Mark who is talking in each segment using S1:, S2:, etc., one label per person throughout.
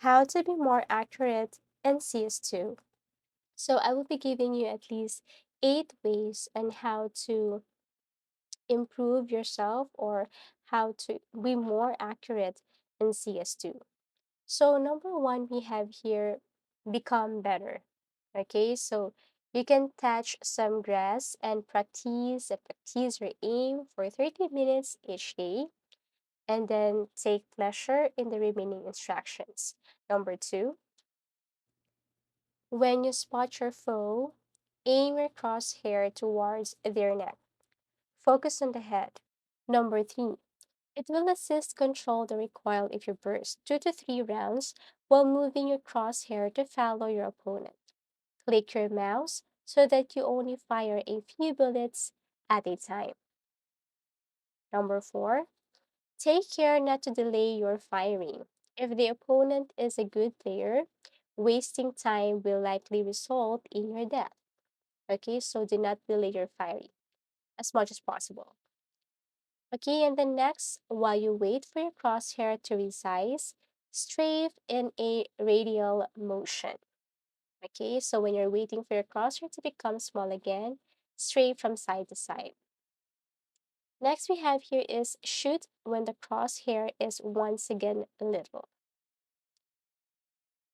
S1: How to be more accurate in CS2. So I will be giving you at least 8 ways on how to improve yourself or how to be more accurate in CS2. So number one, we have here become better. Okay, so you can touch some grass and practice your aim for 30 minutes each day and then take pleasure in the remaining instructions. Number two, when you spot your foe, aim your crosshair towards their neck. Focus on the head. Number three, it will assist control the recoil if you burst 2 to 3 rounds while moving your crosshair to follow your opponent. Click your mouse so that you only fire a few bullets at a time. Number four, take care not to delay your firing. If the opponent is a good player, wasting time will likely result in your death. Okay, so do not delay your firing as much as possible. Okay, and then next, while you wait for your crosshair to resize, strafe in a radial motion. Okay, so when you're waiting for your crosshair to become small again, strafe from side to side. Next we have here is shoot when the crosshair is once again little.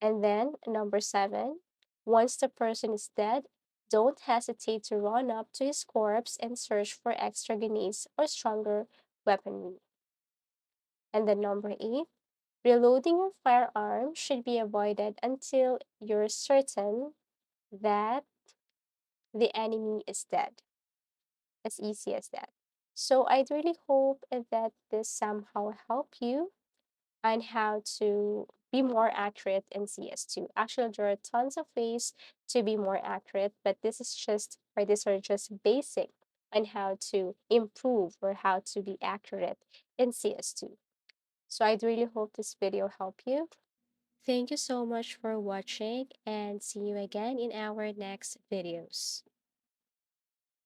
S1: And then number seven, once the person is dead, don't hesitate to run up to his corpse and search for extra grenades or stronger weaponry. And then number eight, reloading your firearm should be avoided until you're certain that the enemy is dead. As easy as that. So I'd really hope that this somehow help you on how to be more accurate in CS2. Actually, there are tons of ways to be more accurate, but these are just basic on how to improve or how to be accurate in CS2. So I'd really hope this video helped you. Thank you so much for watching and see you again in our next videos.